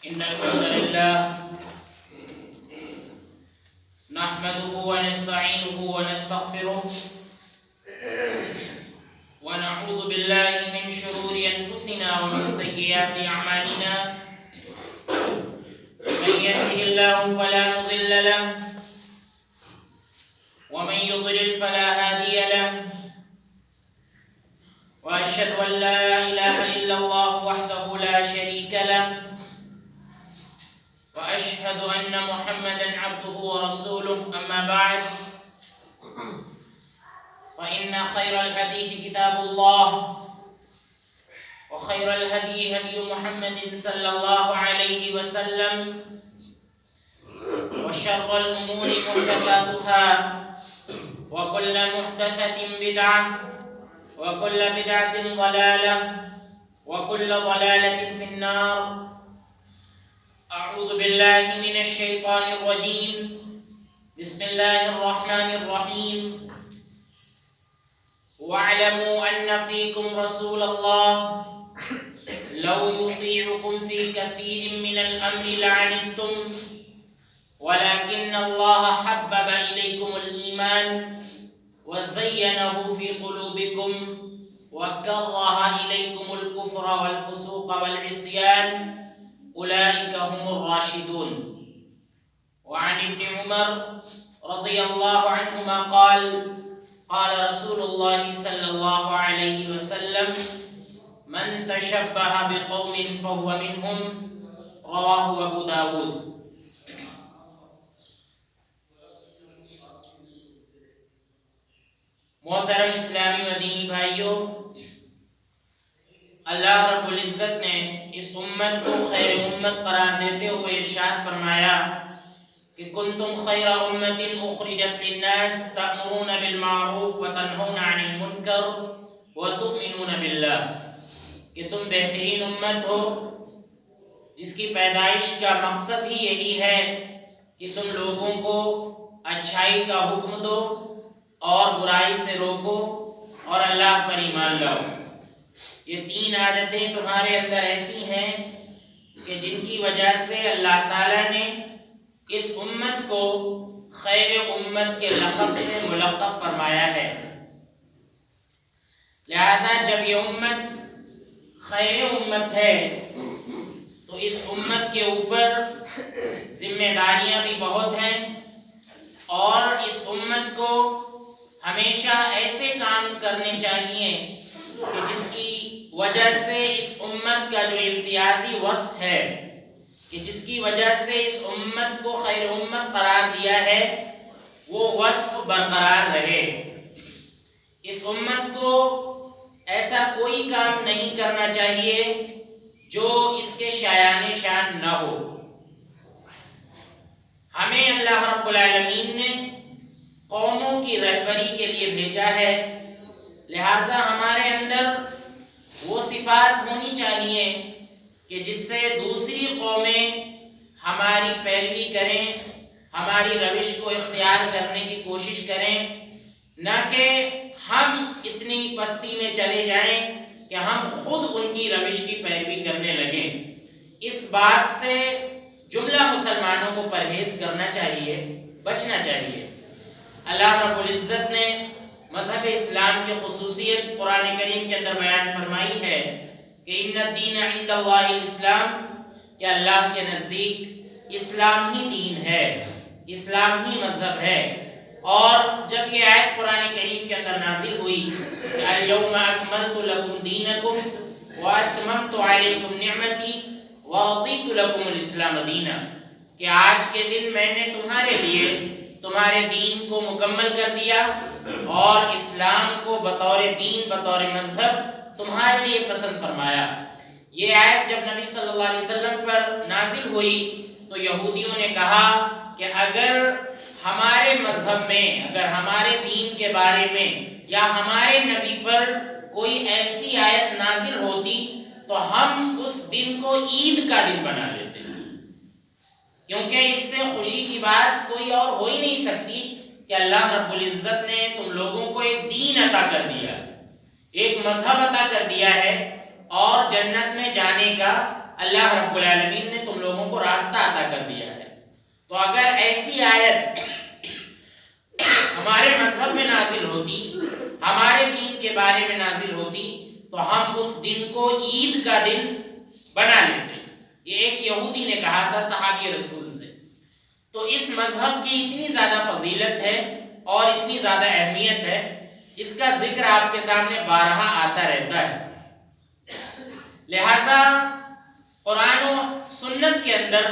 إن الحمد لله نحمده ونستعينه ونستغفره ونعوذ بالله من شرور أنفسنا ومن سيئات أعمالنا من يهده الله فلا مضل له ومن يضلل فلا هادي له وأشهد أن لا إله إلا الله وحده لا شريك له وأشهد أن محمدًا عبده ورسوله أما بعد فإن خير الحديث كتاب الله وخير الهدي هدي محمد صلى الله عليه وسلم وشر الأمور محدثاتها وكل محدثة بدعة وكل بدعة ضلالة وكل ضلالة في النار. أعوذ بالله من الشيطان الرجيم. بسم الله الرحمن الرحيم. واعلموا أن فيكم رسول الله لو يطيعكم في كثير من الأمر لعنتم ولكن الله حبب إليكم الإيمان وزينه في قلوبكم وكره إليكم الكفر والفسوق والعصيان أولئك هم الراشدون. وعن ابن عمر رضي الله عنهما قال قال رسول الله صلى الله عليه وسلم من تشبه بقوم فهو منهم رواه أبو داود. محترم اسلامی و دینی بھائیوں، اللہ رب العزت نے اس امت کو خیر امت قرار دیتے ہوئے ارشاد فرمایا کہ کنتم خیر امت اخرجت للناس تأمرون بالمعروف وتنہون عن المنکر وتؤمنون باللہ، کہ تم بہترین امت ہو جس کی پیدائش کا مقصد ہی یہی ہے کہ تم لوگوں کو اچھائی کا حکم دو اور برائی سے روکو اور اللہ پر ایمان لاؤ. یہ تین عادتیں تمہارے اندر ایسی ہیں کہ جن کی وجہ سے اللہ تعالیٰ نے اس امت کو خیر امت کے لقب سے ملقب فرمایا ہے. لہذا جب یہ امت خیر امت ہے تو اس امت کے اوپر ذمہ داریاں بھی بہت ہیں اور اس امت کو ہمیشہ ایسے کام کرنے چاہیے کہ جس کی وجہ سے اس امت کا جو امتیازی وصف ہے، کہ جس کی وجہ سے اس امت کو خیر امت قرار دیا ہے، وہ وصف برقرار رہے. اس امت کو ایسا کوئی کام نہیں کرنا چاہیے جو اس کے شایان شان نہ ہو. ہمیں اللہ رب العالمین نے قوموں کی رہبری کے لیے بھیجا ہے، لہٰذا ہمارے اندر وہ صفات ہونی چاہیے کہ جس سے دوسری قومیں ہماری پیروی کریں، ہماری روش کو اختیار کرنے کی کوشش کریں، نہ کہ ہم اتنی پستی میں چلے جائیں کہ ہم خود ان کی روش کی پیروی کرنے لگیں. اس بات سے جملہ مسلمانوں کو پرہیز کرنا چاہیے، بچنا چاہیے. اللہ رب العزت نے مذہب اسلام کی خصوصیت قرآن کریم کے اندر بیان فرمائی ہے کہ ان الدین عند اللہ الاسلام، کہ اللہ کے نزدیک اسلام ہی دین ہے، اسلام ہی مذہب ہے. اور جب یہ آیت قرآن کریم کے اندر نازل ہوئی کہ الیوم اکملت لکم دینکم واتممت علیکم نعمتی ورضیت لکم الاسلام دینا، کہ آج کے دن میں نے تمہارے لیے تمہارے دین کو مکمل کر دیا اور اسلام کو بطور دین، بطور مذہب تمہارے لیے پسند فرمایا. یہ آیت جب نبی صلی اللہ علیہ وسلم پر نازل ہوئی تو یہودیوں نے کہا کہ اگر ہمارے مذہب میں، اگر ہمارے دین کے بارے میں یا ہمارے نبی پر کوئی ایسی آیت نازل ہوتی تو ہم اس دن کو عید کا دن بنا لیتے، کیونکہ اس سے خوشی کی بات کوئی اور ہو ہی نہیں سکتی کہ اللہ رب العزت نے تم لوگوں کو ایک دین عطا کر دیا، ایک مذہب عطا کر دیا ہے اور جنت میں جانے کا اللہ رب العالمین نے تم لوگوں کو راستہ عطا کر دیا ہے۔ تو اگر ایسی آیت ہمارے مذہب میں نازل ہوتی، ہمارے دین کے بارے میں نازل ہوتی، تو ہم اس دن کو عید کا دن بنا لیتے۔ یہ ایک یہودی نے کہا تھا صحابی رسول سے۔ تو اس مذہب کی اتنی زیادہ فضیلت ہے اور اتنی زیادہ اہمیت ہے، اس کا ذکر آپ کے سامنے بارہا آتا رہتا ہے۔ لہذا قرآن و سنت کے اندر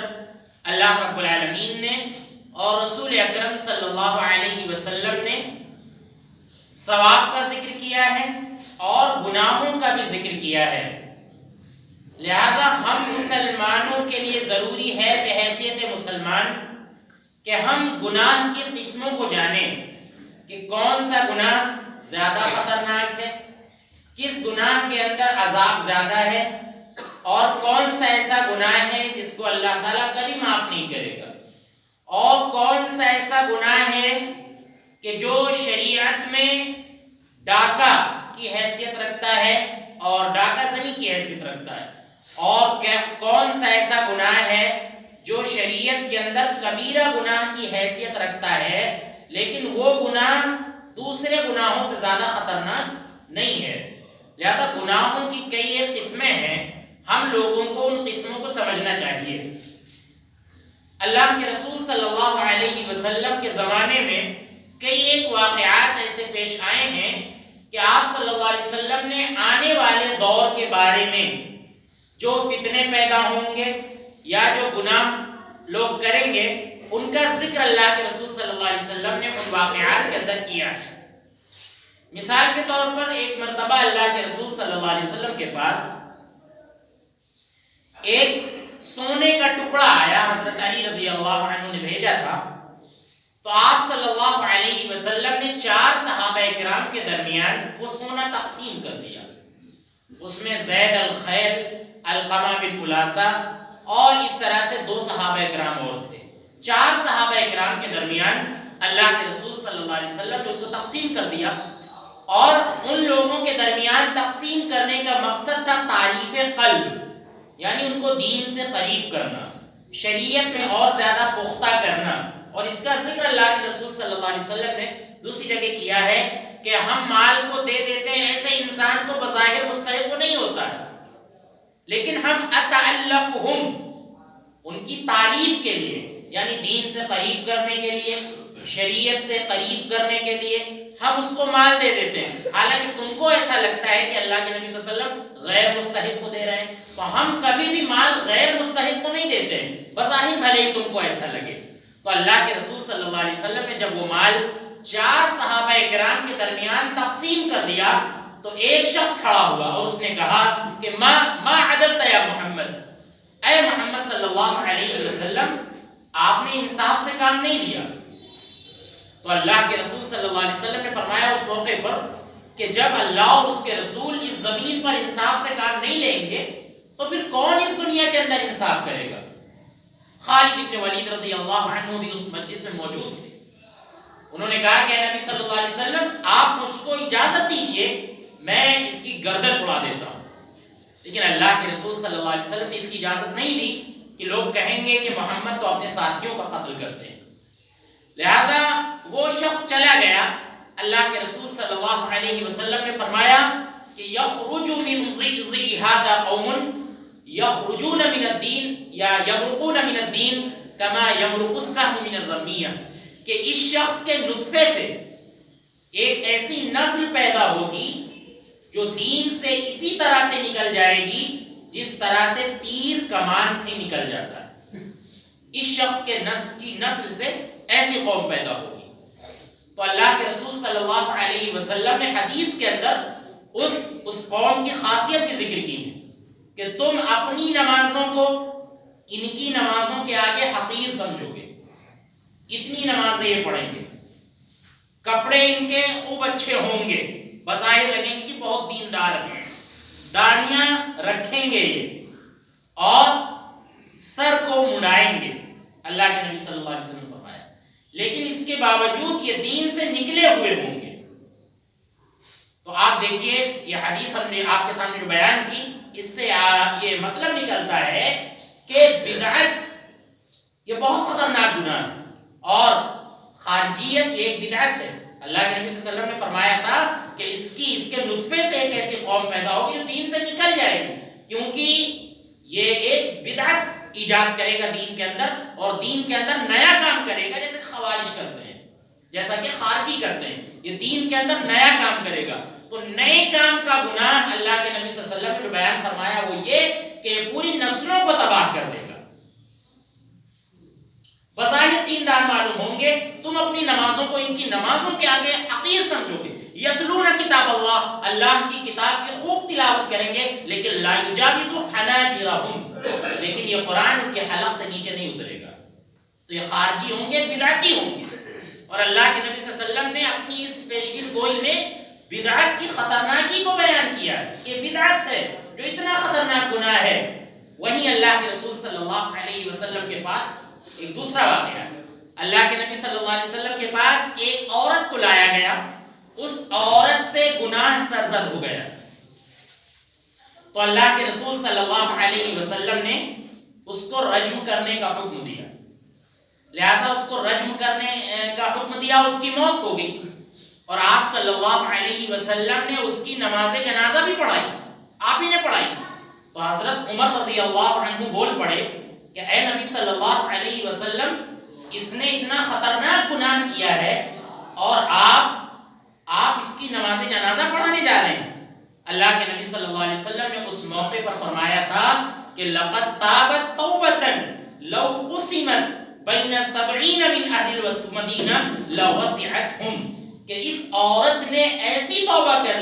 اللہ رب العالمین نے اور رسول اکرم صلی اللہ علیہ وسلم نے ثواب کا ذکر کیا ہے اور گناہوں کا بھی ذکر کیا ہے۔ لہذا ہم مسلمانوں کے لیے ضروری ہے بحیثیت مسلمان کہ ہم گناہ کی قسموں کو جانیں کہ کون سا گناہ زیادہ خطرناک ہے، کس گناہ کے اندر عذاب زیادہ ہے، اور کون سا ایسا گناہ ہے جس کو اللہ تعالیٰ کبھی معاف نہیں کرے گا، اور کون سا ایسا گناہ ہے کہ جو شریعت میں ڈاکہ کی حیثیت رکھتا ہے اور ڈاکہ زنی کی حیثیت رکھتا ہے، اور کون سا ایسا گناہ ہے جو شریعت کے اندر کبیرہ گناہ کی حیثیت رکھتا ہے لیکن وہ گناہ دوسرے گناہوں سے زیادہ خطرناک نہیں ہے۔ لہذا گناہوں کی کئی ایک قسمیں ہیں، ہم لوگوں کو ان قسموں کو سمجھنا چاہیے۔ اللہ کے رسول صلی اللہ علیہ وسلم کے زمانے میں کئی ایک واقعات ایسے پیش آئے ہیں کہ آپ صلی اللہ علیہ وسلم نے آنے والے دور کے بارے میں جو فتنے پیدا ہوں گے یا جو گناہ لوگ کریں گے ان کا ذکر اللہ کے رسول صلی اللہ علیہ وسلم نے ان واقعات کے اندر کیا ہے۔ مثال کے طور پر ایک مرتبہ اللہ کے رسول صلی اللہ علیہ وسلم کے پاس ایک سونے کا ٹکڑا آیا، حضرت علی رضی اللہ عنہ نے بھیجا تھا۔ تو آپ صلی اللہ علیہ وسلم نے 4 صحابہ کرام کے درمیان وہ سونا تقسیم کر دیا۔ اس میں زید الخیل، علقمہ بن خلاسہ اور اس طرح سے 2 صحابہ کرام اور تھے۔ 4 صحابہ کرام کے درمیان اللہ کے رسول صلی اللہ علیہ وسلم نے اس کو تقسیم کر دیا، اور ان لوگوں کے درمیان تقسیم کرنے کا مقصد تھا تعریف قلب، یعنی ان کو دین سے قریب کرنا، شریعت میں اور زیادہ پختہ کرنا۔ اور اس کا ذکر اللہ کے رسول صلی اللہ علیہ وسلم نے دوسری جگہ کیا ہے کہ ہم مال کو دے دیتے ہیں ایسے انسان کو بظاہر مستحق نہیں ہوتا ہے، لیکن ہم اتعلقہم، ان کی تعریف کے لیے، یعنی دین سے قریب کرنے کے لیے، شریعت سے قریب کرنے کے لیے ہم اس کو مال دے دیتے ہیں، حالانکہ تم کو ایسا لگتا ہے کہ اللہ کے نبی صلی اللہ علیہ وسلم غیر مستحق کو دے رہے ہیں۔ تو ہم کبھی بھی مال غیر مستحق کو نہیں دیتے ہیں، بظاہر بھلے ہی تم کو ایسا لگے۔ تو اللہ کے رسول صلی اللہ علیہ وسلم نے جب وہ مال 4 صحابہ کرام کے درمیان تقسیم کر دیا تو ایک شخص کھڑا ہوا اور اس نے کہا کہ ما عدلت یا محمد، اے محمد صلی اللہ علیہ وسلم، آپ نے انصاف سے کام نہیں لیا۔ تو اللہ کے رسول صلی اللہ علیہ وسلم نے فرمایا اس موقع پر کہ جب اللہ اور اس کے رسول اس زمین پر انصاف سے کام نہیں لیں گے تو پھر کون اس دنیا کے اندر انصاف کرے گا؟ خالد ابن ولید رضی اللہ عنہ بھی اس مجلس میں موجود تھے۔ انہوں نے کہا کہ نبی صلی اللہ علیہ وسلم آپ مجھ کو اجازت دیجئے، میں اس کی گردن اڑا دیتا ہوں۔ لیکن اللہ کے رسول صلی اللہ علیہ وسلم نے اس کی اجازت نہیں دی کہ لوگ کہیں گے کہ محمد تو اپنے ساتھیوں کا قتل کرتے ہیں۔ لہذا وہ شخص چلا گیا۔ اللہ کے رسول صلی اللہ علیہ وسلم نے فرمایا کہ یخرج من ضئضئ ھذا قوم یخرجون من الدین یا یمرقون من الدین کما یمرق السهم من الرمیہ، کہ اس شخص کے نطفے سے ایک ایسی نسل پیدا ہوگی جو دین سے اسی طرح سے نکل جائے گی جس طرح سے تیر کمان سے نکل جاتا ہے۔ اس شخص کے نسل سے ایسی قوم پیدا ہوگی۔ تو اللہ کے رسول صلی اللہ علیہ وسلم نے حدیث کے اندر اس قوم کی خاصیت کی ذکر کی ہے کہ تم اپنی نمازوں کو ان کی نمازوں کے آگے حقیر سمجھو گے، اتنی نمازیں یہ پڑھیں گے، کپڑے ان کے خوب اچھے ہوں گے، بظاہر لگیں گے کہ بہت دیندار ہیں، داڑیاں رکھیں گے یہ، اور سر کو مڑائیں گے، اللہ کے نبی صلی اللہ علیہ وسلم نے فرمایا، لیکن اس کے باوجود یہ دین سے نکلے ہوئے ہوں گے۔ تو آپ دیکھیے یہ حدیث ہم نے آپ کے سامنے بیان کی اس سے یہ مطلب نکلتا ہے کہ بدعت یہ بہت خطرناک گناہ ہے، اور خارجیت یہ ایک بدعت ہے۔ اللہ کے نبی صلی اللہ علیہ وسلم نے فرمایا تھا کہ اس کے نطفے سے ایک ایسی قوم پیدا ہوگی جو دین سے نکل جائے گی، کیونکہ یہ ایک بدعت ایجاد کرے گا دین کے اندر، اور دین کے اندر نیا کام کرے گا، جیسے خوارج کرتے ہیں، جیسا کہ خارجی کرتے ہیں، یہ دین کے اندر نیا کام کرے گا۔ تو نئے کام کا گناہ اللہ کے نبی صلی اللہ علیہ وسلم نے جو بیان فرمایا وہ یہ کہ پوری نسلوں کو تباہ کر دے گا۔ بظاہر دیندار معلوم ہوں گے، تم اپنی نمازوں کو ان کی نمازوں کے آگے حقیر سمجھو گے۔ یتلون کتاب اللہ، اللہ کی کتاب کی خوب تلاوت کریں گے، لیکن لا یجاوز حناجرہم، لیکن یہ قرآن ان کے حلق سے نیچے نہیں اترے گا۔ تو یہ خارجی ہوں گے، بدعتی ہوں گے۔ اور اللہ کے نبی صلی اللہ علیہ وسلم نے اپنی اس پیشگی گوئی میں بدعت کی خطرناکی کو بیان کیا ہے کہ بدعت ہے جو اتنا خطرناک گناہ ہے۔ وہیں اللہ کے رسول صلی اللہ علیہ وسلم کے پاس ایک دوسرا واقعہ ہے۔ اللہ کے نبی صلی اللہ علیہ وسلم کے پاس ایک عورت کو لایا گیا، اس عورت سے گناہ سرزد ہو گیا، تو اللہ کے رسول صلی اللہ علیہ وسلم نے اس کو رجم کرنے کا حکم دیا، لہذا اس کو رجم کرنے کا حکم دیا، اس کی موت ہو گئی، اور آپ صلی اللہ علیہ وسلم نے اس کی نماز جنازہ بھی پڑھائی، آپ ہی نے پڑھائی۔ تو حضرت عمر رضی اللہ عنہ بول پڑے کہ اے نبی صلی اللہ علیہ وسلم، اس نے اتنا خطرناک گناہ کیا ہے اور آپ اس کی نماز جنازہ پڑھانے جا رہے ہیں۔ اللہ کے نبی صلی اللہ علیہ وسلم نے اس موقع پر فرمایا تھا کہ لقد تابت توبۃ لو قسمت بین 70 من اہل المدینہ لوسعتهم، کہ اس عورت نے ایسی توبہ کر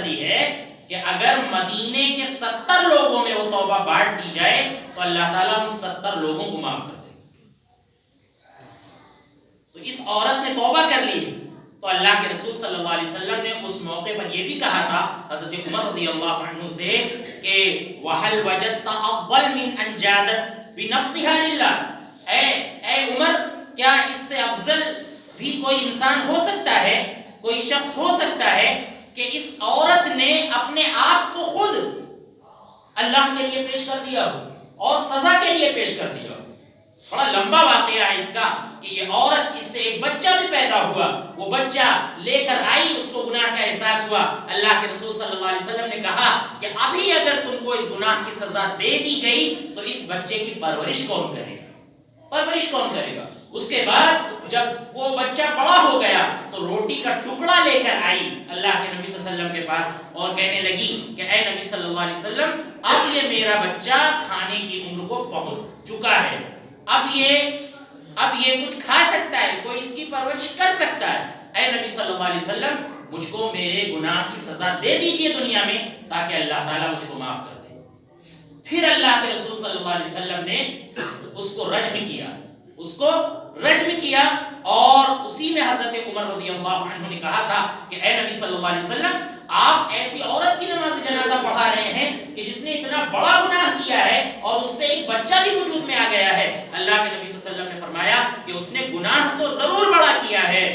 لی ہے کہ اگر مدینے کے 70 لوگوں میں وہ توبہ بانٹ دی جائے تو اللہ تعالیٰ ان 70 لوگوں کو معاف کر دے گا۔ تو اس عورت نے توبہ کر لی ہے، تو اللہ کے رسول صلی اللہ علیہ وسلم نے اس موقع پر یہ بھی کہا تھا حضرت عمر رضی اللہ عنہ سے کہ وَهَلْ وَجَدْتَ أَفْضَلَ مِنْ أَنْ جَادَتْ بِنَفْسِهَا لِلَّهِ، اے عمر، کیا اس سے افضل بھی کوئی انسان ہو سکتا ہے، کوئی شخص ہو سکتا ہے کہ اس عورت نے اپنے آپ کو خود اللہ کے لیے پیش کر دیا ہو اور سزا کے لیے پیش کر دیا ہو؟ بڑا لمبا واقعہ ہے اس کا کہ یہ عورت، اس سے ایک بچہ بھی پیدا ہوا، وہ بچہ لے کر آئی، اس کو گناہ کا احساس ہوا۔ اللہ کے رسول صلی اللہ علیہ وسلم نے کہا کہ ابھی اگر تم کو اس گناہ کی سزا دے دی گئی تو اس بچے کی پرورش کون کرے گا؟ اس کے بعد جب وہ بچہ بڑا ہو گیا تو روٹی کا ٹکڑا لے کر آئی اللہ کے نبی صلی اللہ علیہ وسلم کے پاس اور کہنے لگی کہ اے نبی صلی اللہ علیہ وسلم، اب یہ میرا بچہ کھانے کی عمر کو پہنچ چکا ہے، اب یہ کچھ کھا سکتا ہے، کوئی اس کی پرورش کر سکتا ہے، اے نبی صلی اللہ علیہ وسلم مجھ کو میرے گناہ کی سزا دے دیجئے دنیا میں تاکہ اللہ تعالیٰ مجھ کو معاف کر دے۔ پھر اللہ کے رسول صلی اللہ علیہ وسلم نے اس کو رجم کیا، اور اسی میں حضرت عمر رضی اللہ عنہ نے کہا تھا کہ اے نبی صلی اللہ علیہ وسلم، آپ ایسی عورت کی نماز جنازہ پڑھا رہے ہیں کہ جس نے اتنا بڑا گناہ کیا ہے اور اس سے ایک بچہ بھی وجود میں آ گیا ہے۔ اللہ کے نبی صلی اللہ علیہ وسلم نے فرمایا کہ اس نے گناہ تو ضرور بڑا کیا ہے،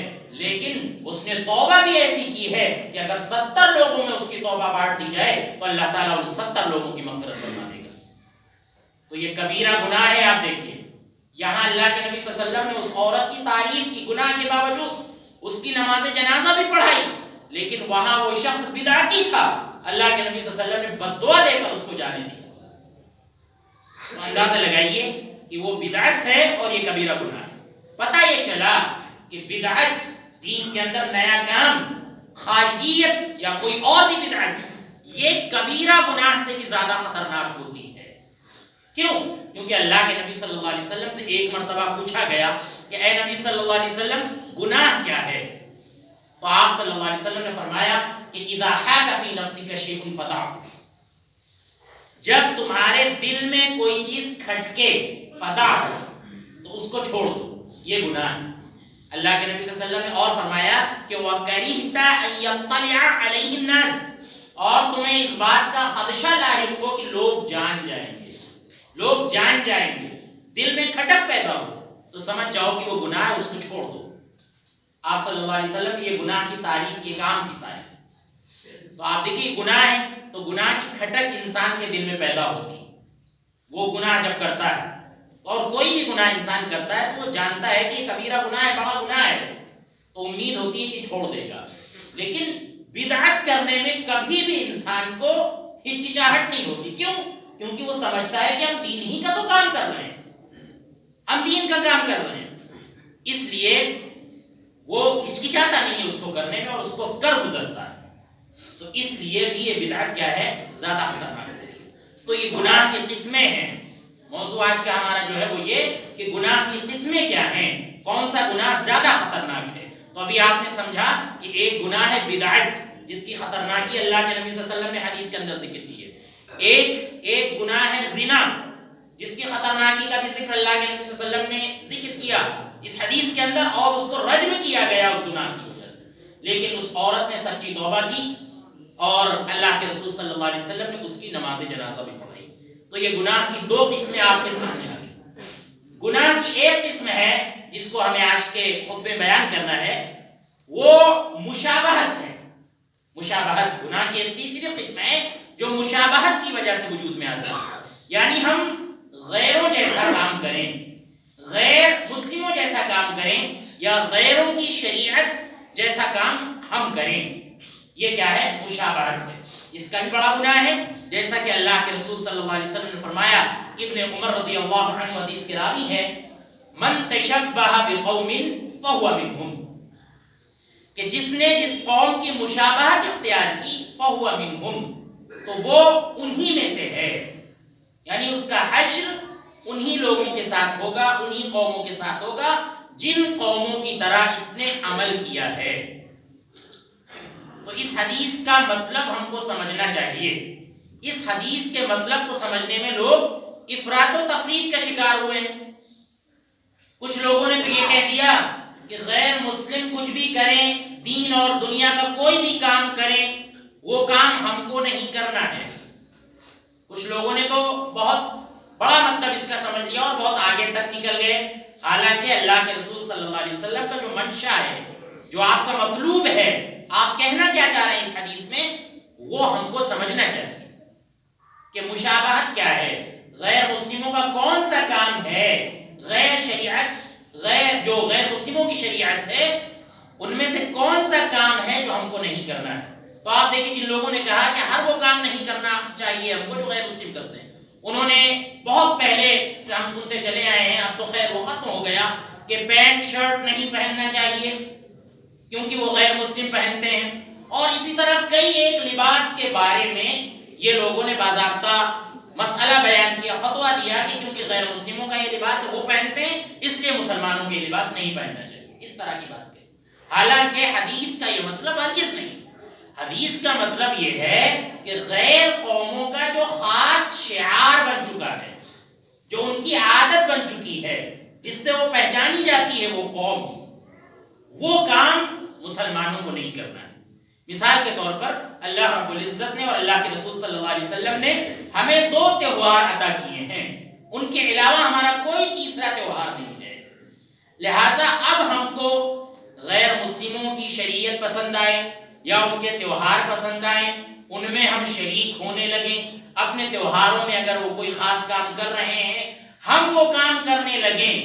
لیکن اس نے توبہ بھی ایسی کی ہے کہ اگر 70 لوگوں میں اس کی توبہ بانٹ دی جائے تو اللہ تعالیٰ ان 70 لوگوں کی مغفرت فرما دے گا۔ تو یہ کبیرہ گناہ ہے۔ آپ دیکھیے یہاں اللہ کے نبی صلی اللہ علیہ وسلم نے اس عورت کی تعریف کی، گناہ کے باوجود اس کی نماز جنازہ بھی پڑھائی، لیکن وہاں وہ شخص بدعتی تھا، اللہ کے نبی صلی اللہ علیہ وسلم نے بد دعا دے کر اس کو جانے دیا۔ تو اندازہ لگائیے کہ وہ بدعت ہے اور یہ کبیرہ گناہ ہے۔ پتہ یہ چلا کہ بدعت دین کے اندر نیا کام، خارجیت یا کوئی اور بھی بدعت، یہ کبیرہ گناہ سے بھی زیادہ خطرناک ہوتی ہے۔ کیوں؟ کیونکہ اللہ کے نبی صلی اللہ علیہ وسلم سے ایک مرتبہ پوچھا گیا کہ اے نبی صلی اللہ علیہ وسلم گناہ کیا ہے؟ تو آپ صلی اللہ علیہ وسلم نے فرمایا کہ اذا حاک فی نفسک شیء فدعہ، جب تمہارے دل میں کوئی چیز کھٹکے، فدعہ، تو اس کو چھوڑ دو، یہ گناہ ہے۔ اللہ کے نبی صلی اللہ علیہ وسلم نے اور فرمایا کہ وَكَرِهْتَ أَن يَطَّلِعَ عَلَيْهِ النَّاسِ، اور تمہیں اس بات کا خدشہ لاحق ہو کہ لوگ جان جائیں گے، دل میں کھٹک پیدا ہو تو سمجھ جاؤ کہ وہ گناہ ہے، اس کو چھوڑ دو۔ آپ صلی اللہ علیہ وسلم نے یہ گناہ کی تعریف کی ایک عام سی تعریف۔ تو تو آپ دیکھیے گناہ ہے تو گناہ کی کھٹک انسان کے دل میں پیدا ہوتی ہے. وہ گناہ جب کرتا ہے اور کوئی بھی گناہ انسان کرتا ہے تو وہ جانتا ہے کہ یہ کبیرہ گناہ ہے, بڑا گناہ ہے, تو امید ہوتی ہے کہ چھوڑ دے گا. لیکن بدعت کرنے میں کبھی بھی انسان کو ہچکچاہٹ نہیں ہوتی. کیوں؟ کیونکہ وہ سمجھتا ہے کہ ہم دین ہی کا تو کام کر رہے ہیں, ہم دین کا کام کر رہے ہیں, اس لیے وہ ہچکچاتا نہیں ہے اس کو کرنے میں اور اس کو کر گزرتا ہے. تو اس لیے بھی یہ بدعت کیا ہے, زیادہ خطرناک ہے. تو یہ گناہ کی قسمیں ہیں. موضوع آج کا ہمارا جو ہے وہ یہ کہ گناہ کی قسمیں کیا ہیں, کون سا گناہ زیادہ خطرناک ہے. تو ابھی آپ نے سمجھا کہ ایک گناہ ہے بدعت جس کی خطرناکی اللہ کے نبی صلی اللہ علیہ وسلم نے حدیث کے اندر ذکر کی ہے. ایک گناہ ہے زنا جس کی خطرناکی کا بھی ذکر اللہ کے نبی صلی اللہ علیہ وسلم نے ذکر کیا اس حدیث کے اندر, اور اس کو رجم کیا گیا اس گناہ کی وجہ سے. لیکن اس عورت نے سچی توبہ کی اور اللہ کے رسول صلی اللہ علیہ وسلم نے اس کی نماز جنازہ بھی پڑھائی. تو یہ گناہ کی دو قسمیں آپ کے سامنے آ گئی. گناہ کی ایک قسم ہے جس کو ہمیں آج کے خطبے بیان کرنا ہے, وہ مشابہت ہے. مشابہت گناہ کی ایک تیسری قسم ہے جو مشابہت کی وجہ سے وجود میں آتا ہے. یعنی ہم غیروں جیسا کام کریں, غیر مسلموں جیسا کام کریں, یا غیروں کی شریعت جیسا کام ہم کریں. یہ کیا ہے؟ مشابہت ہے. اس کا بھی بڑا گناہ ہے, جیسا کہ اللہ کے رسول صلی اللہ علیہ وسلم نے فرمایا. ابن عمر رضی اللہ عنہ حدیث کے راوی ہیں, من تشبہ بقوم فہو منہم, کہ جس نے جس قوم کی مشابہت اختیار کی فہو منہم, تو وہ انہی میں سے ہے. یعنی اس کا حشر انہی لوگوں کے ساتھ ہوگا, انہی قوموں کے ساتھ ہوگا جن قوموں کی طرح اس نے عمل کیا ہے. تو اس حدیث کا مطلب ہم کو سمجھنا چاہیے. اس حدیث کے مطلب کو سمجھنے میں لوگ افراط و تفریط کا شکار ہوئے ہیں. کچھ لوگوں نے تو یہ کہہ دیا کہ غیر مسلم کچھ بھی کریں, دین اور دنیا کا کوئی بھی کام کریں, وہ کام ہم کو نہیں کرنا ہے. کچھ لوگوں نے تو بہت بڑا مطلب اس کا سمجھ لیا اور بہت آگے تک نکل گئے. حالانکہ اللہ کے رسول صلی اللہ علیہ وسلم کا جو منشا ہے, جو آپ کا مطلوب ہے, آپ کہنا کیا چاہ رہے ہیں اس حدیث میں, وہ ہم کو سمجھنا چاہیے کہ مشابہت کیا ہے, غیر مسلموں کا کون سا کام ہے, غیر شریعت, جو غیر مسلموں کی شریعت ہے ان میں سے کون سا کام ہے جو ہم کو نہیں کرنا ہے. تو آپ دیکھیں جن لوگوں نے کہا کہ ہر وہ کام نہیں کرنا چاہیے ہم کو جو غیر مسلم کرتے ہیں, انہوں نے بہت پہلے سے ہم سنتے چلے آئے ہیں, اب تو خیر وہ ختم ہو گیا, کہ پینٹ شرٹ نہیں پہننا چاہیے کیونکہ وہ غیر مسلم پہنتے ہیں. اور اسی طرح کئی ایک لباس کے بارے میں یہ لوگوں نے باضابطہ مسئلہ بیان کیا, فتویٰ دیا کہ کیونکہ غیر مسلموں کا یہ لباس ہے وہ پہنتے ہیں, اس لیے مسلمانوں کے لباس نہیں پہننا چاہیے. اس طرح کی بات ہے. حالانکہ حدیث کا یہ مطلب ہرگز نہیں. حدیث کا مطلب یہ ہے کہ غیر قوموں کا جو خاص شعار بن چکا ہے, جو ان کی عادت بن چکی ہے, جس سے وہ پہچانی جاتی ہے وہ قوم, وہ کام مسلمانوں کو نہیں کرنا ہے. مثال کے طور پر اللہ رب العزت نے اور اللہ کے رسول صلی اللہ علیہ وسلم نے ہمیں 2 تہوار عطا کیے ہیں, ان کے علاوہ ہمارا کوئی تیسرا تہوار نہیں ہے. لہٰذا اب ہم کو غیر مسلموں کی شریعت پسند آئے یا ان کے تہوار پسند آئے, ان میں ہم شریک ہونے لگیں, اپنے تہواروں میں اگر وہ کوئی خاص کام کر رہے ہیں ہم وہ کام کرنے لگیں,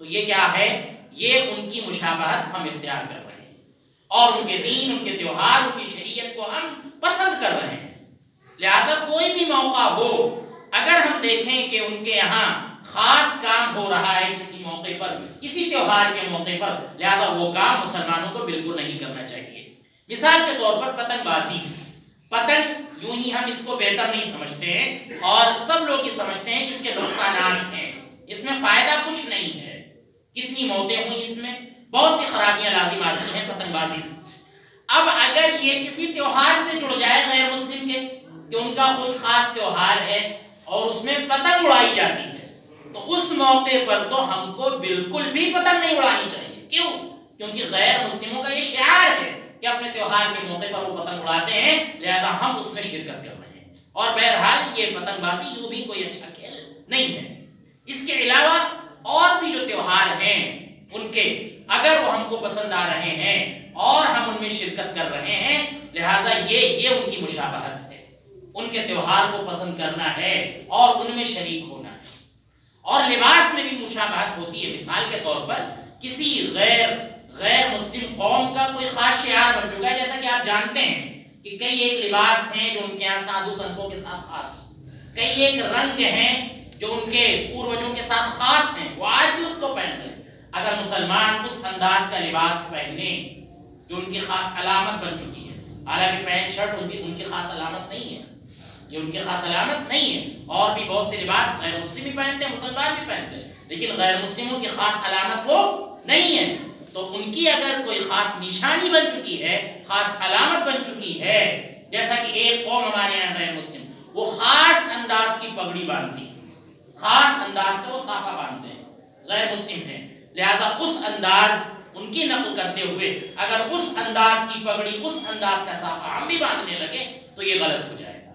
تو یہ کیا ہے, یہ ان کی مشابہت ہم اختیار کر رہے ہیں اور ان کے دین, ان کے تہوار, ان کی شریعت کو ہم پسند کر رہے ہیں. لہذا کوئی بھی موقع ہو, اگر ہم دیکھیں کہ ان کے یہاں خاص کام ہو رہا ہے کسی موقع پر, کسی تہوار کے موقع پر, لہذا وہ کام مسلمانوں کو بالکل نہیں کرنا چاہیے. مثال کے طور پر پتنگ بازی, پتنگ یوں ہی ہم اس کو بہتر نہیں سمجھتے ہیں اور سب لوگ یہ سمجھتے ہیں کہ اس کے نقصانات ہیں, اس میں فائدہ کچھ نہیں ہے. کتنی موتیں ہوئی اس میں, بہت سی خرابیاں لازم آتی ہیں پتنگ بازی سے. اب اگر یہ کسی تہوار سے جڑ جائے غیر مسلم کے, کہ ان کا کوئی خاص تہوار ہے اور اس میں پتنگ اڑائی جاتی ہے, تو اس موقع پر تو ہم کو بالکل بھی پتنگ نہیں اڑانی چاہیے. کیوں؟ کیونکہ غیر مسلموں کا یہ شعار ہے کہ اپنے تہوار کے موقع پر وہ پتنگ اڑاتے ہیں, لہذا ہم اس میں شرکت کر رہے ہیں. اور بہرحال یہ پتنگ بازی یوں بھی کوئی اچھا کھیل نہیں ہے. اس کے علاوہ اور بھی جو تہوار ہیں ان کے اگر وہ ہم کو پسند آ رہے ہیں اور ہم ان میں شرکت کر رہے ہیں, لہٰذا یہ ان کی مشابہت ہے، ان کے تہوار کو پسند کرنا ہے اور ان میں شریک ہونا ہے۔ اور لباس میں بھی مشابہت ہوتی ہے، مثال کے طور پر کسی غیر مسلم قوم کا کوئی خاص شعار بن چکا ہے، جیسا کہ آپ جانتے ہیں کہ کئی ایک لباس ہیں جو ان کے یہاں سادھو سنتوں کے ساتھ خاص ہیں، کئی ایک رنگ ہیں جو ان کے پوروجوں کے ساتھ خاص ہیں، وہ آج بھی اس کو پہن رہے ہیں۔ اگر مسلمان اس انداز کا لباس پہنے جو ان کی خاص علامت بن چکی ہے، حالانکہ پینٹ شرٹ ان کی خاص علامت نہیں ہے، یہ ان کی خاص علامت نہیں ہے، اور بھی بہت سے لباس غیر مسلم بھی پہنتے ہیں، مسلمان بھی پہنتے ہیں، لیکن غیر مسلموں کی خاص علامت وہ نہیں ہے۔ تو ان کی اگر کوئی خاص نشانی بن چکی ہے، خاص علامت بن چکی ہے، جیسا کہ ایک قوم ہمارے یہاں غیر مسلم وہ خاص انداز کی پگڑی باندھتی ہے، خاص انداز سے وہ صافہ باندھتے ہیں، غیر مسلم ہیں، لہذا اس انداز ان کی نقل کرتے ہوئے اگر اس انداز کی پگڑی، اس انداز کا صافہ ہم بھی باندھنے لگے تو یہ غلط ہو جائے گا۔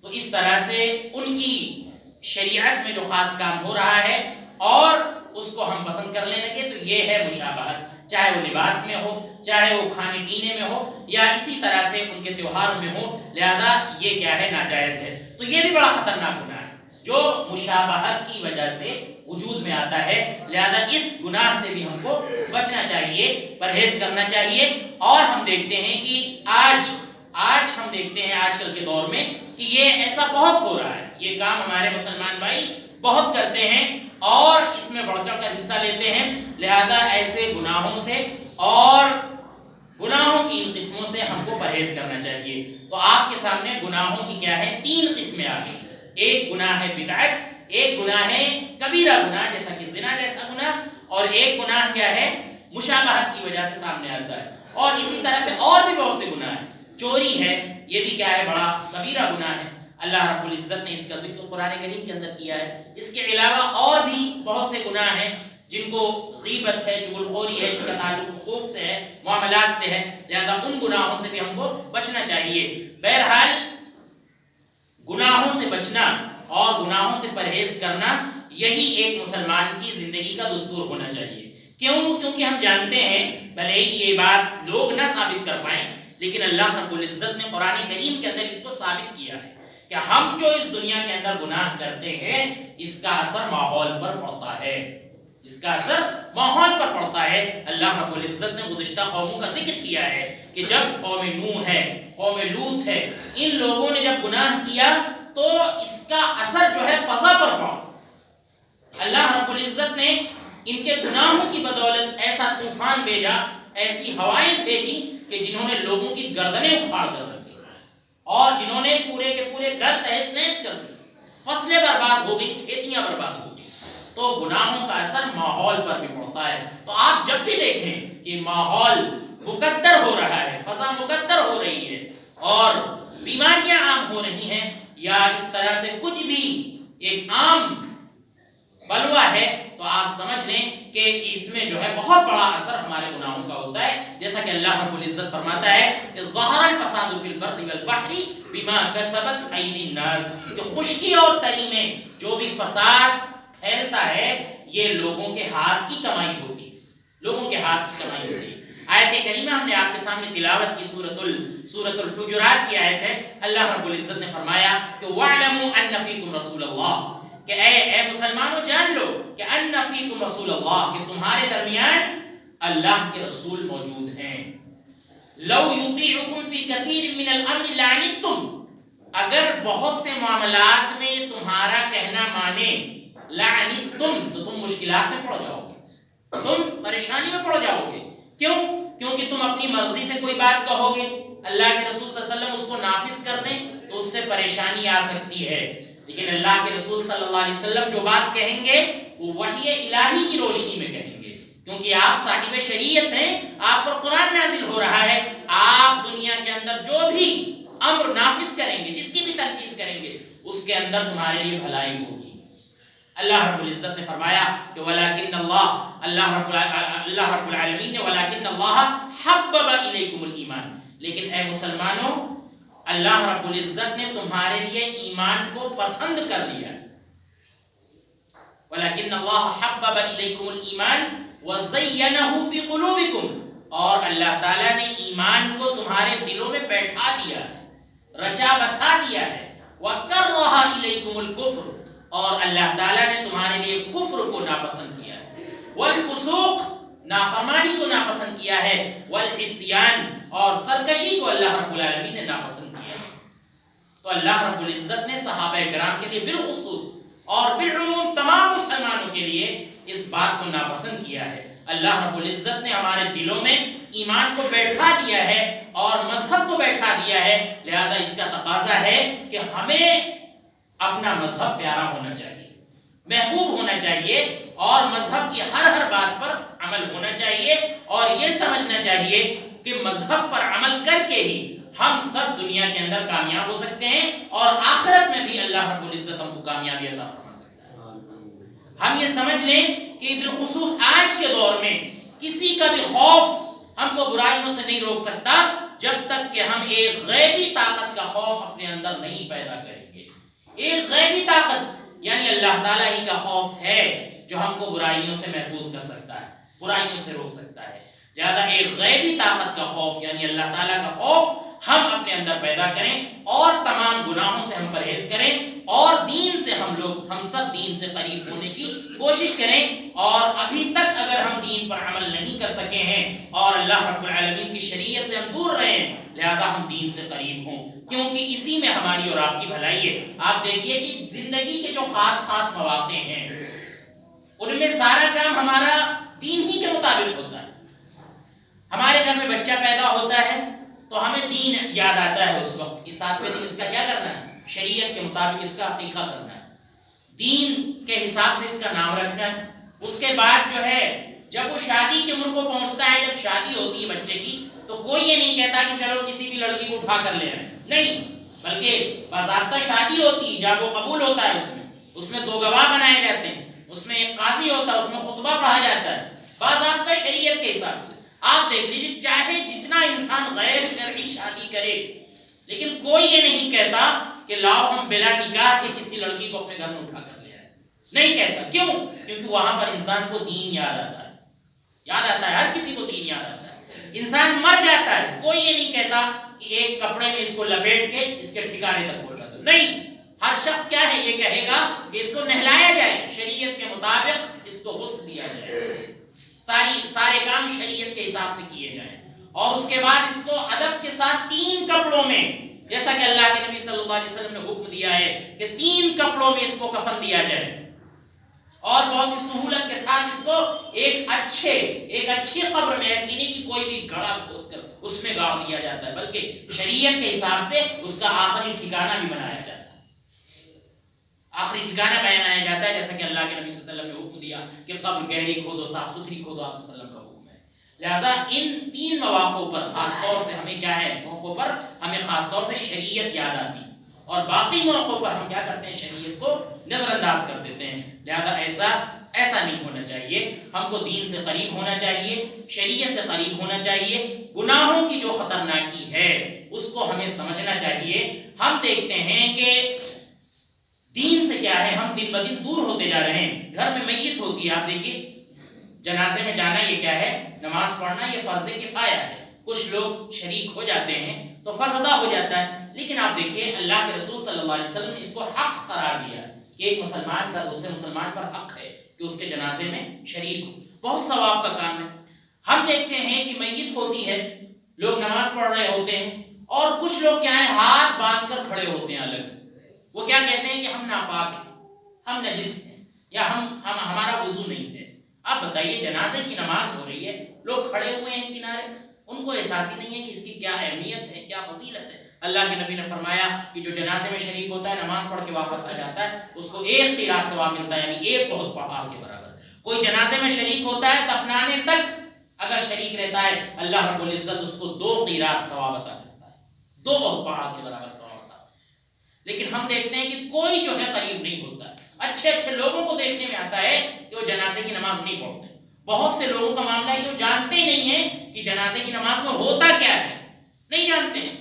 تو اس طرح سے ان کی شریعت میں جو خاص کام ہو رہا ہے اور اس کو ہم پسند کرنے لگے تو یہ ہے مشابہت، چاہے وہ لباس میں ہو، چاہے وہ کھانے پینے میں ہو، یا اسی طرح سے ان کے تہوار میں ہو، لہذا یہ کیا ہے، ناجائز ہے۔ تو یہ بھی بڑا خطرناک گناہ ہے جو مشابہت کی وجہ سے وجود میں آتا ہے، لہذا اس گناہ سے بھی ہم کو بچنا چاہیے، پرہیز کرنا چاہیے۔ اور ہم دیکھتے ہیں کہ آج ہم دیکھتے ہیں آج کل کے دور میں کہ یہ ایسا بہت ہو رہا ہے، یہ کام ہمارے مسلمان بھائی بہت کرتے ہیں اور اس میں بڑھ چڑھ کر حصہ لیتے ہیں، لہذا ایسے گناہوں سے اور گناہوں کی ان قسموں سے ہم کو پرہیز کرنا چاہیے۔ تو آپ کے سامنے گناہوں کی کیا ہے، 3 قسمیں آ گئی۔ ایک گناہ ہے بدعت، ایک گناہ ہے کبیرہ گناہ جیسا کہ زنا جیسا گناہ، اور ایک گناہ کیا ہے، مشابہت کی وجہ سے سامنے آتا ہے۔ اور اسی طرح سے اور بھی بہت سے گناہ ہیں، چوری ہے، یہ بھی کیا ہے، بڑا کبیرہ گناہ ہے، اللہ رب العزت نے اس کا ذکر قرآن کریم کے اندر کیا ہے۔ اس کے علاوہ اور بھی بہت سے گناہ ہیں جن کو غیبت ہے، چغلخوری ہے، جن کا تعلق حقوق سے ہے، معاملات سے ہے، لہذا ان گناہوں سے بھی ہم کو بچنا چاہیے۔ بہرحال گناہوں سے بچنا اور گناہوں سے پرہیز کرنا یہی ایک مسلمان کی زندگی کا دستور ہونا چاہیے۔ کیونکہ ہم جانتے ہیں، بھلے ہی یہ بات لوگ نہ ثابت کر پائیں، لیکن اللہ رب العزت نے قرآن کریم کے اندر اس کو ثابت کیا ہے کہ ہم جو اس دنیا کے اندر گناہ کرتے ہیں اس کا اثر ماحول پر پڑتا ہے، اس کا اثر ماحول پر پڑتا ہے۔ اللہ رب العزت نے گزشتہ قوموں کا ذکر کیا ہے کہ جب قوم نوح ہے، قوم لوط ہے، ان لوگوں نے جب گناہ کیا تو اس کا اثر جو ہے فضا پر پڑا۔ اللہ رب العزت نے ان کے گناہوں کی بدولت ایسا طوفان بھیجا، ایسی ہوائیں بھیجی کہ جنہوں نے لوگوں کی گردنیں اکھاڑ کر رکھی اور جنہوں نے پورے کے پورے گھر تہس نہس کر دی، فصلیں برباد ہو گئی، کھیتیاں برباد ہو گئی۔ تو گناہوں کا اثر ماحول پر بھی پڑتا ہے۔ تو آپ جب بھی دیکھیں کہ ماحول مقدر ہو رہا ہے، فضا مقدر ہو رہی ہے اور بیماریاں عام ہو رہی ہیں، یا اس طرح سے کچھ بھی ایک عام بلوا ہے، تو آپ سمجھ لیں کہ اس میں جو ہے بہت بڑا اثر ہمارے گناہوں کا ہوتا ہے، جیسا کہ اللہ رب العزت فرماتا ہے کہ ظہر الفساد فی البر والبحر بما کسبت ایدی الناس، کہ خشکی اور تری میں جو بھی فساد پھیلتا ہے یہ لوگوں کے ہاتھ کی کمائی ہوتی ہے، لوگوں کے ہاتھ کی کمائی ہوتی ہے۔ آیت کریمہ ہم نے آپ کے سامنے تلاوت کی، سورۃ الحجرات کی آیت ہے۔ اللہ رب العزت نے فرمایا کہ وَاعْلَمُوا أَنَّ فِيكُمْ رَسُولَ اللَّهِ، کہ اے مسلمانوں جان لو کہ ان فیکم رسول اللہ، کہ تمہارے درمیان اللہ کے رسول موجود ہیں۔ لو یطیعکم فی کثیر من الامر لعنتم، اگر بہت سے معاملات میں تمہارا کہنا مانے، لعنتم، تو تم مشکلات میں پڑ جاؤ گے، تم پریشانی میں پڑ جاؤ گے۔ کیوں؟ کیونکہ تم اپنی مرضی سے کوئی بات کہو گے، اللہ کے رسول صلی اللہ علیہ وسلم اس کو نافذ کر دیں تو اس سے پریشانی آ سکتی ہے، لیکن اللہ کے رسول صلی اللہ علیہ وسلم جو بات کہیں گے وہ وحی الہی کی روشنی میں کہیں گے، کیونکہ آپ صاحب شریعت ہیں، آپ پر قرآن نازل ہو رہا ہے، آپ دنیا کے اندر جو بھی امر نافذ کریں گے، جس کی بھی تنفیذ کریں گے، اس کے اندر تمہارے لیے بھلائی ہوگی۔ اللہ رب العزت نے فرمایا کہ وَلَكِنَّ اللَّهَ، اللہ رب العالمین نے وَلَكِنَّ اللَّهَ حَبَّبَ إِلَيْكُمُ الْإِيمَانِ، لیکن اے مسلمانوں اللہ رب العزت نے تمہارے لیے ایمان کو پسند کر لیا۔ وَلَكِنَّ اللَّهَ حَبَّبَ إِلَيْكُمُ الْإِيمَانِ وَزَيَّنَهُ فِي قُلُوبِكُمْ، اور اللہ تعالیٰ نے ایمان کو تمہارے دلوں میں بیٹھا دیا ہے، رچا بسا دیا ہے۔ وَكَرَّهَ إِلَيْكُمُ الْكُفْرَ، اور اللہ تعالیٰ نے تمہارے لیے کفر کو ناپسند کیا ہے، وَالْفُسُوقَ، نافرمانی کو ناپسند کیا ہے، وَالْعِصْيَانَ، اور سرکشی کو اللہ رب العالمین نے ناپسند کیا ہے۔ تو اللہ رب العزت نے صحابہ کرام کے لیے بالخصوص اور بالعموم تمام مسلمانوں کے لیے اس بات کو ناپسند کیا ہے۔ اللہ رب العزت نے ہمارے دلوں میں ایمان کو بیٹھا دیا ہے اور مذہب کو بیٹھا دیا ہے، لہذا اس کا تقاضا ہے کہ ہمیں اپنا مذہب پیارا ہونا چاہیے، محبوب ہونا چاہیے، اور مذہب کی ہر بات پر عمل ہونا چاہیے، اور یہ سمجھنا چاہیے کہ مذہب پر عمل کر کے ہی ہم سب دنیا کے اندر کامیاب ہو سکتے ہیں، اور آخرت میں بھی اللہ رب العزت ہم کو کامیابی عطا فرما سکتا ہے۔ ہم یہ سمجھ لیں کہ بالخصوص آج کے دور میں کسی کا بھی خوف ہم کو برائیوں سے نہیں روک سکتا جب تک کہ ہم ایک غیبی طاقت کا خوف اپنے اندر نہیں پیدا کریں گے۔ ایک غیبی طاقت یعنی اللہ تعالیٰ ہی کا خوف ہے جو ہم کو برائیوں سے محفوظ کر سکتا ہے، برائیوں سے روک سکتا ہے۔ لہذا ایک غیبی طاقت کا خوف یعنی اللہ تعالیٰ کا خوف ہم اپنے اندر پیدا کریں، اور تمام گناہوں سے ہم پرہیز کریں، اور دین سے ہم سب دین سے قریب ہونے کی کوشش کریں۔ اور ابھی تک اگر ہم دین پر عمل نہیں کر سکے ہیں اور اللہ رب العالمین کی شریعت سے ہم دور رہے ہیں، لہذا ہم دین سے قریب ہوں، کیونکہ اسی میں ہماری اور آپ کی بھلائی ہے۔ آپ دیکھیے کہ زندگی کے جو خاص مواقع ہیں ان میں سارا کام ہمارا دین ہی کے مطابق ہوتا ہے۔ ہمارے گھر میں بچہ پیدا ہوتا ہے تو ہمیں دین یاد آتا ہے اس وقت، اس 7ویں دن اس کا کیا کرنا ہے، شریعت کے مطابق اس کا عقیقہ کرنا ہے، دین کے حساب سے اس کا نام رکھنا ہے۔ اس کے بعد جو ہے جب وہ شادی کی عمر کو پہنچتا ہے، جب شادی ہوتی ہے بچے کی، تو کوئی یہ نہیں کہتا کہ چلو کسی بھی لڑکی کو اٹھا کر لے آئیں، نہیں، بلکہ باضابطہ شادی ہوتی ہے، جب وہ قبول ہوتا ہے اس میں 2 گواہ بنائے جاتے ہیں، اس میں ایک قاضی ہوتا ہے، اس میں خطبہ پڑھا جاتا ہے باضابطہ شریعت کے حساب سے۔ آپ دیکھ لیجیے چاہے جتنا انسان غیر شرعی شادی کرے، لیکن کوئی یہ نہیں کہتا کہ لاؤ ہم بلا نکاح کے کسی لڑکی کو اپنے گھر میں اٹھا کر لے آئے، نہیں کہتا۔ کیوں؟ کیونکہ وہاں پر انسان کو دین یاد آتا ہے، ہر کسی کو دین یاد آتا ہے۔ انسان مر جاتا ہے، کوئی یہ نہیں کہتا کہ ایک کپڑے میں اس کو لپیٹ کے اس کے ٹھکانے تک پہنچا دو، نہیں، ہر شخص کیا ہے یہ کہے گا کہ اس کو نہلایا جائے، شریعت کے مطابق اس کو غسل دیا جائے، سارے کام شریعت کے حساب سے کیے جائیں، اور اس کے بعد اس کو ادب کے ساتھ 3 کپڑوں میں، جیسا کہ اللہ کے نبی صلی اللہ علیہ وسلم نے حکم دیا ہے کہ 3 کپڑوں میں اس کو کفن دیا جائے، اور بہت ہی سہولت کے ساتھ اس کو ایک اچھی قبر میں، ایسی نہیں کہ کوئی بھی گڑھا کھود کر اس میں گاڑ دیا جاتا ہے، بلکہ شریعت کے حساب سے اس کا آخری ٹھکانہ بھی بنایا جاتا ہے، آخری ٹھکانہ بنایا جاتا ہے، جیسا کہ اللہ کے نبی صلی اللہ علیہ وسلم نے حکم دیا کہ قبر گہری کھودو، صاف ستھری کھودو، آپ صلی اللہ علیہ وسلم کا حکم ہے۔ لہذا ان 3 مواقعوں پر خاص طور سے ہمیں کیا ہے، موقعوں پر ہمیں خاص طور سے شریعت یاد آتی ہے، اور باقی موقعوں پر ہم کیا کرتے ہیں، شریعت کو نظر انداز کر دیتے ہیں۔ لہذا ایسا نہیں ہونا چاہیے، ہم کو دین سے قریب ہونا چاہیے، شریعت سے قریب ہونا چاہیے، گناہوں کی جو خطرناکی ہے اس کو ہمیں سمجھنا چاہیے۔ ہم دیکھتے ہیں کہ دین سے کیا ہے، ہم دن بدن دور ہوتے جا رہے ہیں۔ گھر میں میت ہوتی ہے، آپ دیکھیے جنازے میں جانا یہ کیا ہے، نماز پڑھنا یہ فرض کفایہ ہے، کچھ لوگ شریک ہو جاتے ہیں تو فرض ادا ہو جاتا ہے، لیکن آپ دیکھیے اللہ کے رسول صلی اللہ علیہ وسلم نے اس کو حق قرار دیا کہ ایک مسلمان کا دوسرے مسلمان پر حق ہے کہ اس کے جنازے میں شریک ہو، بہت ثواب کا کام ہے۔ ہم دیکھتے ہیں کہ میت ہوتی ہے، لوگ نماز پڑھ رہے ہوتے ہیں، اور کچھ لوگ کیا ہے، ہاتھ باندھ کر کھڑے ہوتے ہیں الگ، وہ کیا کہتے ہیں کہ ہم ناپاک ہیں، ہم نجس ہیں، یا ہمارا وضو نہیں ہے۔ آپ بتائیے جنازے کی نماز ہو رہی ہے، لوگ کھڑے ہوئے ہیں کنارے، ان کو احساس ہی نہیں ہے کہ اس کی کیا اہمیت ہے، کیا فضیلت ہے۔ اللہ کے نبی نے فرمایا کہ جو جنازے میں شریک ہوتا ہے، نماز پڑھ کے واپس آ جاتا ہے، اس کو 1 قیراط ثواب ملتا ہے، یعنی 1 بہت پہاڑ کے برابر۔ کوئی جنازے میں شریک ہوتا ہے، دفنانے تک اگر شریک رہتا ہے، اللہ رب العزت اس کو 2 قیراط ثواب عطا کرتا ہے، 2 بہت پہاڑ کے برابر ثواب عطا۔ لیکن ہم دیکھتے ہیں کہ کوئی جو ہے قریب نہیں ہوتا ہے۔ اچھے لوگوں کو دیکھنے میں آتا ہے کہ وہ جنازے کی نماز نہیں پڑھتے، بہت سے لوگوں کا معاملہ ہے کہ وہ جانتے ہی نہیں ہیں کہ جنازے کی نماز میں ہوتا کیا ہے، نہیں جانتے ہیں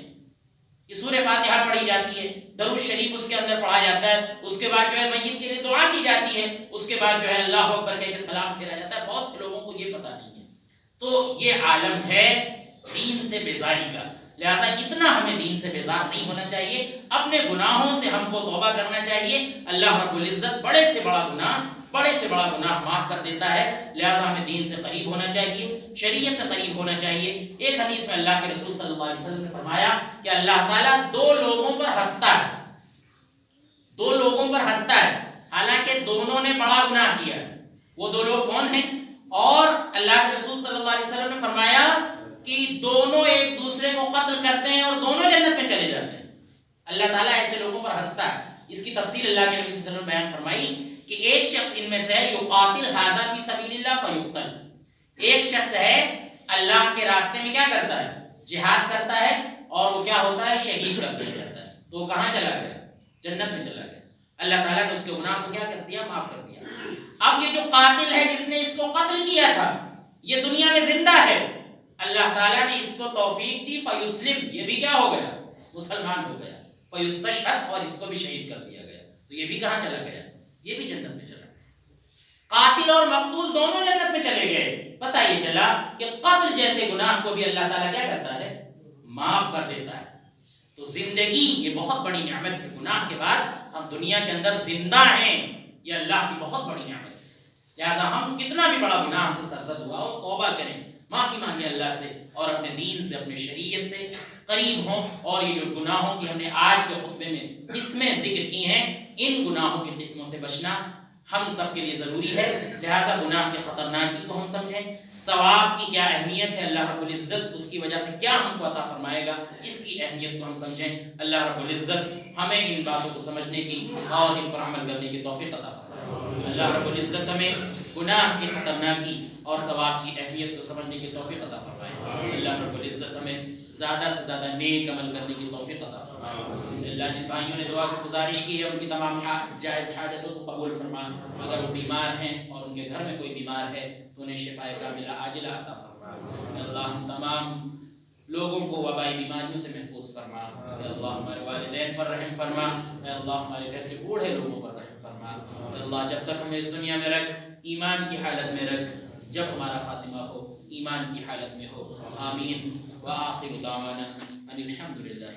کہ سورہ فاتحہ پڑھی جاتی ہے، درود شریف اس کے اندر پڑھا جاتا ہے، اس کے بعد جو ہے میت کے لیے دعا کی جاتی ہے، اس کے بعد جو ہے اللہ اکبر کہہ کے سلام پھیرا جاتا ہے، بہت سے لوگوں کو یہ پتہ نہیں ہے۔ تو یہ عالم ہے دین سے بیزاری کا. لہٰذا اتنا ہمیں دین سے بیزار نہیں ہونا چاہیے. اپنے گناہوں سے ہم کو توبہ کرنا چاہیے. اللہ رب العزت بڑے سے بڑا گناہ معاف کر دیتا ہے. لہٰذا ہمیں دین سے قریب ہونا چاہیے, شریعت سے قریب ہونا چاہیے. ایک حدیث میں اللہ کے رسول صلی اللہ علیہ وسلم نے فرمایا کہ اللہ تعالیٰ دو لوگوں پر ہنستا ہے حالانکہ دونوں نے بڑا گناہ کیا ہے. وہ دو لوگ کون ہیں؟ اور اللہ کے رسول صلی اللہ علیہ وسلم نے فرمایا کہ دونوں ایک دوسرے کو قتل کرتے ہیں اور دونوں جنت میں چلے جاتے ہیں. اللہ تعالیٰ ایسے لوگوں پر ہنستا ہے. اس کی تفصیل اللہ کے نبی صلی اللہ علیہ وسلم نے بیان فرمائی کہ ایک شخص ان میں سے ہے یقاتل ھذا فی سبیل اللہ فیقتل. ایک شخص ہے اللہ کے راستے میں کیا کرتا ہے؟ جہاد کرتا ہے, اور وہ کیا ہوتا ہے؟ شہید کر دیا جاتا ہے. تو وہ کہاں چلا گیا؟ جنت میں چلا گیا. اللہ تعالیٰ نے اس کے گناہ کو کیا کر دیا؟ معاف کر دیا. اب یہ جو قاتل ہے جس نے اس کو قتل کیا تھا, یہ دنیا میں زندہ ہے. اللہ تعالیٰ نے اس کو توفیق دی, فیسلم, یہ بھی کیا ہو گیا؟ مسلمان ہو گیا. فیستشہد, اور اس کو بھی شہید کر دیا گیا. تو یہ بھی کہاں چلا گیا؟ یہ بھی جنت میں چلا گیا. قاتل اور مقتول دونوں جنت میں چلے گئے. پتہ یہ چلا کہ قتل جیسے گناہ کو بھی اللہ تعالیٰ کیا کرتا ہے؟ معاف کر دیتا ہے. تو زندگی یہ بہت بڑی نعمت ہے. گناہ کے بعد ہم دنیا کے اندر زندہ ہیں, یہ اللہ کی بہت بڑی نعمت ہے. لہٰذا ہم کتنا بھی بڑا گناہ ہم سے سرزد ہوا ہو, توبہ کریں, معافی مانگیں اللہ سے, اور اپنے دین سے, اپنے شریعت سے قریب ہوں. اور یہ جو گناہوں کی ہم نے آج کے خطبے میں قسمیں ذکر کی ہیں, ان گناہوں کی قسموں سے بچنا ہم سب کے لیے ضروری ہے. لہٰذا گناہ کے خطرناکی کو ہم سمجھیں, ثواب کی کیا اہمیت ہے, اللہ رب العزت اس کی وجہ سے کیا ہم کو عطا فرمائے گا, اس کی اہمیت کو ہم سمجھیں. اللہ رب العزت ہمیں ان باتوں کو سمجھنے کی اور ان پر عمل کرنے کی توفیق عطا فرمائے. اللہ رب العزت ہمیں گناہ کی خطرناکی اور ثواب کی اہمیت کو سمجھنے کی توفیق عطا فرمائے. اللہ رب العزت ہمیں زیادہ سے زیادہ نیک عمل کرنے کی توفیق عطا فرمائے. اللہ جن بھائیوں نے دعا کی گزارش کی ہے ان کی تمام جائز حاجتوں کو قبول فرما. اگر وہ بیمار ہیں اور ان کے گھر میں کوئی بیمار ہے تو انہیں شفائے کاملہ عاجلہ عطا فرما. اللہ ہم تمام لوگوں کو وبائی بیماریوں سے محفوظ فرما. اے اللہ ہمارے والدین پر رحم فرما. اے اللہ ہمارے گھر کے بوڑھے لوگوں پر رحم فرما. اے اللہ جب تک ہمیں اس دنیا میں رکھ, ایمان کی حالت میں رکھ, جب ہمارا خاتمہ ہو ایمان کی حالت میں ہو. آمین. وآخر دعوانا ان الحمد للہ.